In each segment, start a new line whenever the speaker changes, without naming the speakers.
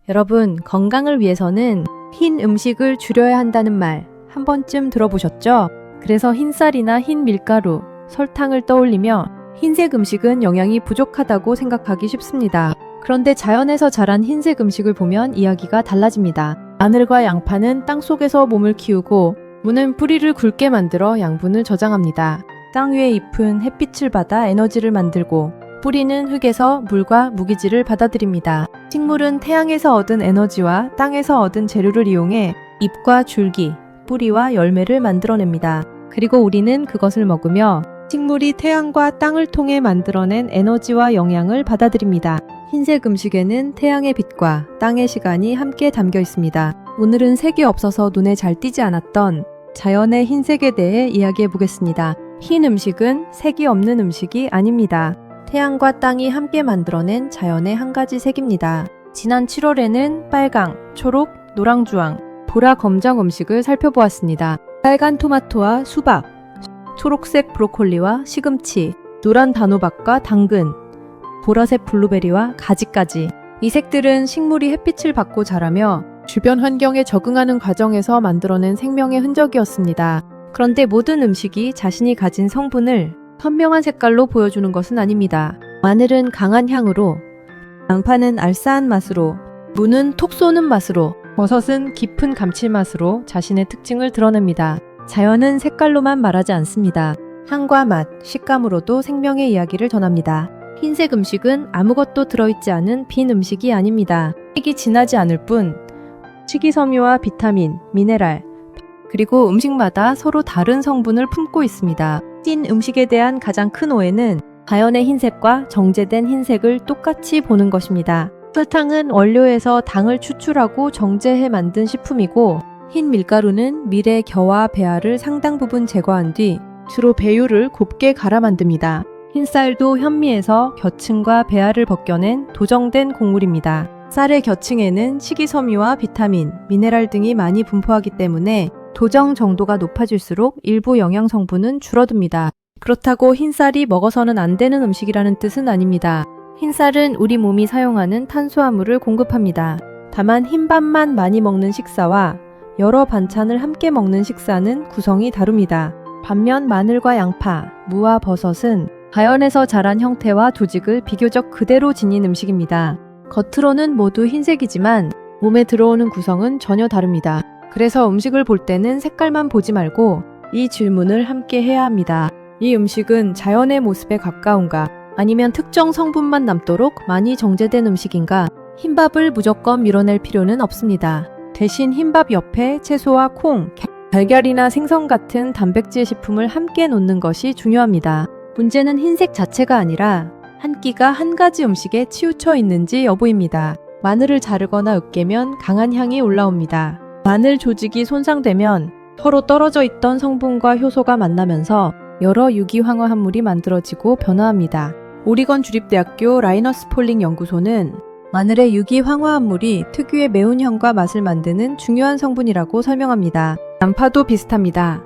여러분, 건강을 위해서는 흰 음식을 줄여야 한다는 말 한 번쯤 들어보셨죠? 그래서 흰쌀이나 흰 밀가루, 설탕을 떠올리며 흰색 음식은 영양이 부족하다고 생각하기 쉽습니다. 그런데 자연에서 자란 흰색 음식을 보면 이야기가 달라집니다. 마늘과 양파는 땅속에서 몸을 키우고 무는 뿌리를 굵게 만들어 양분을 저장합니다. 땅 위의 잎은 햇빛을 받아 에너지를 만들고 뿌리는 흙에서 물과 무기질을 받아들입니다. 식물은 태양에서 얻은 에너지와 땅에서 얻은 재료를 이용해 잎과 줄기, 뿌리와 열매를 만들어냅니다. 그리고 우리는 그것을 먹으며 식물이 태양과 땅을 통해 만들어낸 에너지와 영양을 받아들입니다. 흰색 음식에는 태양의 빛과 땅의 시간이 함께 담겨 있습니다. 오늘은 색이 없어서 눈에 잘 띄지 않았던 자연의 흰색에 대해 이야기해 보겠습니다. 흰 음식은 색이 없는 음식이 아닙니다. 태양과 땅이 함께 만들어낸 자연의 한 가지 색입니다. 지난 7월에는 빨강, 초록, 노랑주황, 보라, 검정 음식을 살펴보았습니다. 빨간 토마토와 수박, 초록색 브로콜리와 시금치, 노란 단호박과 당근, 보라색 블루베리와 가지까지. 이 색들은 식물이 햇빛을 받고 자라며 주변 환경에 적응하는 과정에서 만들어낸 생명의 흔적이었습니다. 그런데 모든 음식이 자신이 가진 성분을 선명한 색깔로 보여주는 것은 아닙니다. 마늘은 강한 향으로, 양파는 알싸한 맛으로, 무는 톡 쏘는 맛으로, 버섯은 깊은 감칠맛으로 자신의 특징을 드러냅니다. 자연은 색깔로만 말하지 않습니다. 향과 맛, 식감으로도 생명의 이야기를 전합니다. 흰색 음식은 아무것도 들어있지 않은 빈 음식이 아닙니다. 색이 진하지 않을 뿐 식이섬유와 비타민, 미네랄, 그리고 음식마다 서로 다른 성분을 품고 있습니다. 흰 음식에 대한 가장 큰 오해는 자연의 흰색과 정제된 흰색을 똑같이 보는 것입니다. 설탕은 원료에서 당을 추출하고 정제해 만든 식품이고, 흰 밀가루는 밀의 겨와 배알을 상당 부분 제거한 뒤 주로 배율을 곱게 갈아 만듭니다. 흰쌀도 현미에서 겨층과 배알을 벗겨낸 도정된 곡물입니다. 쌀의 겨층에는 식이섬유와 비타민, 미네랄 등이 많이 분포하기 때문에 도정 정도가 높아질수록 일부 영양 성분은 줄어듭니다. 그렇다고 흰쌀이 먹어서는 안 되는 음식이라는 뜻은 아닙니다. 흰쌀은 우리 몸이 사용하는 탄수화물을 공급합니다. 다만 흰밥만 많이 먹는 식사와 여러 반찬을 함께 먹는 식사는 구성이 다릅니다. 반면 마늘과 양파, 무와 버섯은 자연에서 자란 형태와 조직을 비교적 그대로 지닌 음식입니다. 겉으로는 모두 흰색이지만 몸에 들어오는 구성은 전혀 다릅니다. 그래서 음식을 볼 때는 색깔만 보지 말고 이 질문을 함께 해야 합니다. 이 음식은 자연의 모습에 가까운가? 아니면 특정 성분만 남도록 많이 정제된 음식인가? 흰밥을 무조건 밀어낼 필요는 없습니다. 대신 흰밥 옆에 채소와 콩, 달걀이나 생선 같은 단백질 식품을 함께 놓는 것이 중요합니다. 문제는 흰색 자체가 아니라 한 끼가 한 가지 음식에 치우쳐 있는지 여부입니다. 마늘을 자르거나 으깨면 강한 향이 올라옵니다. 마늘 조직이 손상되면 서로 떨어져 있던 성분과 효소가 만나면서 여러 유기황화 합물이 만들어지고 변화합니다. 오리건 주립대학교 라이너스 폴링 연구소는 마늘의 유기황화 합물이 특유의 매운 향과 맛을 만드는 중요한 성분이라고 설명합니다. 양파도 비슷합니다.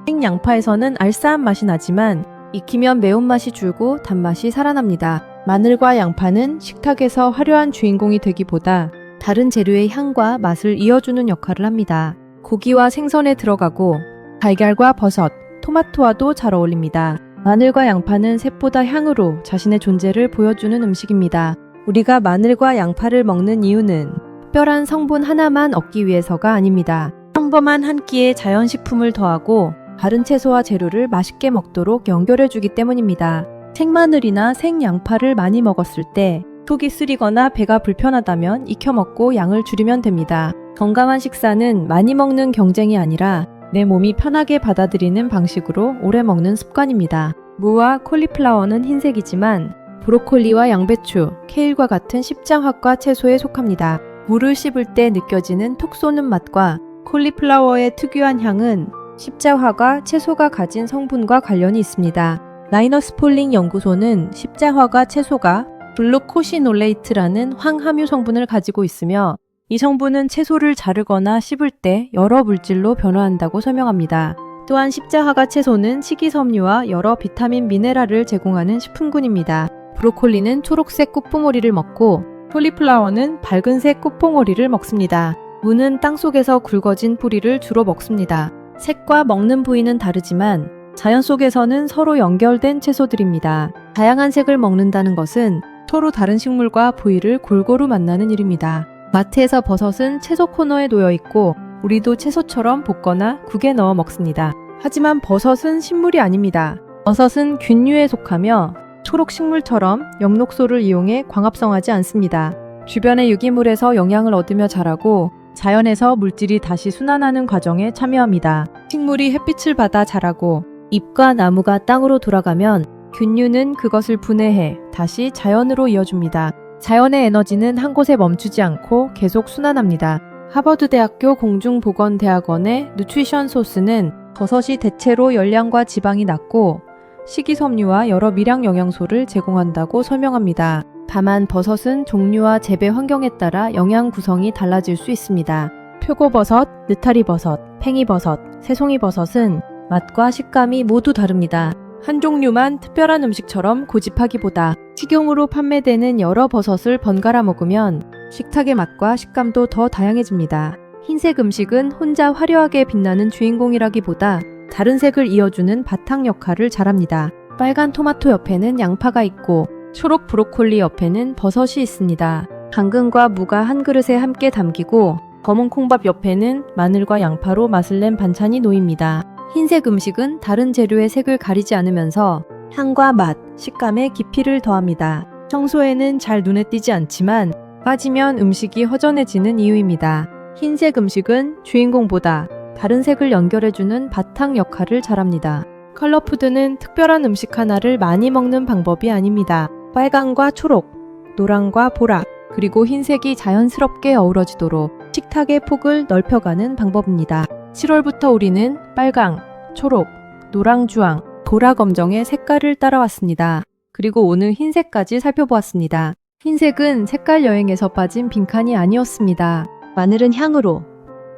생양파에서는 알싸한 맛이 나지만 익히면 매운맛이 줄고 단맛이 살아납니다. 마늘과 양파는 식탁에서 화려한 주인공이 되기보다 다른 재료의 향과 맛을 이어주는 역할을 합니다. 고기와 생선에 들어가고 달걀과 버섯, 토마토와도 잘 어울립니다. 마늘과 양파는 셋보다 향으로 자신의 존재를 보여주는 음식입니다. 우리가 마늘과 양파를 먹는 이유는 특별한 성분 하나만 얻기 위해서가 아닙니다. 평범한 한 끼에 자연식품을 더하고 다른 채소와 재료를 맛있게 먹도록 연결해주기 때문입니다. 생마늘이나 생양파를 많이 먹었을 때 속이 쓰리거나 배가 불편하다면 익혀 먹고 양을 줄이면 됩니다. 건강한 식사는 많이 먹는 경쟁이 아니라 내 몸이 편하게 받아들이는 방식으로 오래 먹는 습관입니다. 무와 콜리플라워는 흰색이지만 브로콜리와 양배추, 케일과 같은 십자화과 채소에 속합니다. 무를 씹을 때 느껴지는 톡 쏘는 맛과 콜리플라워의 특유한 향은 십자화과 채소가 가진 성분과 관련이 있습니다. 라이너스 폴링 연구소는 십자화과 채소가 글루코시놀레이트라는 황함유 성분을 가지고 있으며 이 성분은 채소를 자르거나 씹을 때 여러 물질로 변화한다고 설명합니다. 또한 십자화과 채소는 식이섬유와 여러 비타민 미네랄을 제공하는 식품군입니다. 브로콜리는 초록색 꽃봉오리를 먹고 톨리플라워는 밝은색 꽃봉오리를 먹습니다. 무는 땅속에서 굵어진 뿌리를 주로 먹습니다. 색과 먹는 부위는 다르지만 자연 속에서는 서로 연결된 채소들입니다. 다양한 색을 먹는다는 것은 서로 다른 식물과 부위를 골고루 만나는 일입니다. 마트에서 버섯은 채소 코너에 놓여 있고 우리도 채소처럼 볶거나 국에 넣어 먹습니다. 하지만 버섯은 식물이 아닙니다. 버섯은 균류에 속하며 초록 식물처럼 엽록소를 이용해 광합성하지 않습니다. 주변의 유기물에서 영양을 얻으며 자라고 자연에서 물질이 다시 순환하는 과정에 참여합니다. 식물이 햇빛을 받아 자라고 잎과 나무가 땅으로 돌아가면 균류는 그것을 분해해 다시 자연으로 이어줍니다. 자연의 에너지는 한 곳에 멈추지 않고 계속 순환합니다. 하버드대학교 공중보건대학원의 누트리션 소스는 버섯이 대체로 열량과 지방이 낮고 식이섬유와 여러 미량 영양소를 제공한다고 설명합니다. 다만 버섯은 종류와 재배 환경에 따라 영양 구성이 달라질 수 있습니다. 표고버섯, 느타리버섯, 팽이버섯, 새송이버섯은 맛과 식감이 모두 다릅니다. 한 종류만 특별한 음식처럼 고집하기보다 식용으로 판매되는 여러 버섯을 번갈아 먹으면 식탁의 맛과 식감도 더 다양해집니다. 흰색 음식은 혼자 화려하게 빛나는 주인공이라기보다 다른 색을 이어주는 바탕 역할을 잘합니다. 빨간 토마토 옆에는 양파가 있고 초록 브로콜리 옆에는 버섯이 있습니다. 당근과 무가 한 그릇에 함께 담기고 검은 콩밥 옆에는 마늘과 양파로 맛을 낸 반찬이 놓입니다. 흰색 음식은 다른 재료의 색을 가리지 않으면서 향과 맛, 식감에 깊이를 더합니다. 청소에는 잘 눈에 띄지 않지만 빠지면 음식이 허전해지는 이유입니다. 흰색 음식은 주인공보다 다른 색을 연결해주는 바탕 역할을 잘합니다. 컬러푸드는 특별한 음식 하나를 많이 먹는 방법이 아닙니다. 빨강과 초록, 노랑과 보라, 그리고 흰색이 자연스럽게 어우러지도록 식탁의 폭을 넓혀가는 방법입니다. 7월부터 우리는 빨강, 초록, 노랑, 주황, 보라, 검정의 색깔을 따라왔습니다. 그리고 오늘 흰색까지 살펴보았습니다. 흰색은 색깔 여행에서 빠진 빈칸이 아니었습니다. 마늘은 향으로,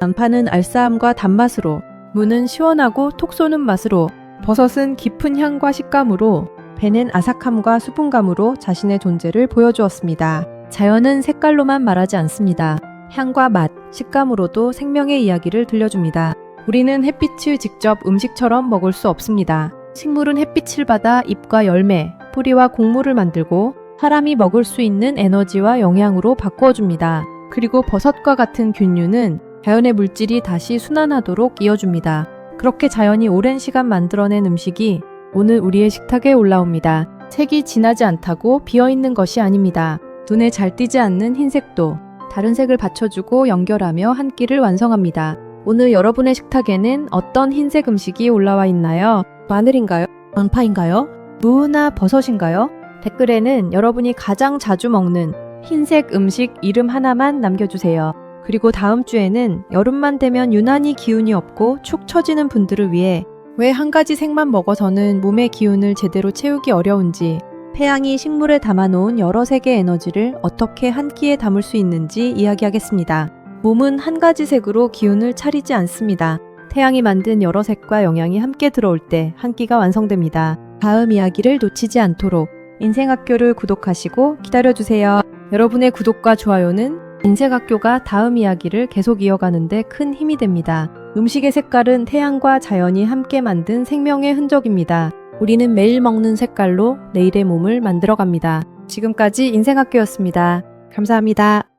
양파는 알싸함과 단맛으로, 무는 시원하고 톡 쏘는 맛으로, 버섯은 깊은 향과 식감으로, 배는 아삭함과 수분감으로 자신의 존재를 보여주었습니다. 자연은 색깔로만 말하지 않습니다. 향과 맛, 식감으로도 생명의 이야기를 들려줍니다. 우리는 햇빛을 직접 음식처럼 먹을 수 없습니다. 식물은 햇빛을 받아 잎과 열매, 뿌리와 곡물을 만들고 사람이 먹을 수 있는 에너지와 영양으로 바꾸어줍니다. 그리고 버섯과 같은 균류는 자연의 물질이 다시 순환하도록 이어줍니다. 그렇게 자연이 오랜 시간 만들어낸 음식이 오늘 우리의 식탁에 올라옵니다. 색이 진하지 않다고 비어있는 것이 아닙니다. 눈에 잘 띄지 않는 흰색도 다른 색을 받쳐주고 연결하며 한 끼를 완성합니다. 오늘 여러분의 식탁에는 어떤 흰색 음식이 올라와 있나요? 마늘인가요? 양파인가요? 무나 버섯인가요? 댓글에는 여러분이 가장 자주 먹는 흰색 음식 이름 하나만 남겨주세요. 그리고 다음 주에는 여름만 되면 유난히 기운이 없고 축 처지는 분들을 위해 왜 한 가지 색만 먹어서는 몸의 기운을 제대로 채우기 어려운지, 태양이 식물에 담아놓은 여러 색의 에너지를 어떻게 한 끼에 담을 수 있는지 이야기하겠습니다. 몸은 한 가지 색으로 기운을 차리지 않습니다. 태양이 만든 여러 색과 영양이 함께 들어올 때 한 끼가 완성됩니다. 다음 이야기를 놓치지 않도록 인생학교를 구독하시고 기다려주세요. 여러분의 구독과 좋아요는 인생학교가 다음 이야기를 계속 이어가는 데 큰 힘이 됩니다. 음식의 색깔은 태양과 자연이 함께 만든 생명의 흔적입니다. 우리는 매일 먹는 색깔로 내일의 몸을 만들어갑니다. 지금까지 인생학교였습니다. 감사합니다.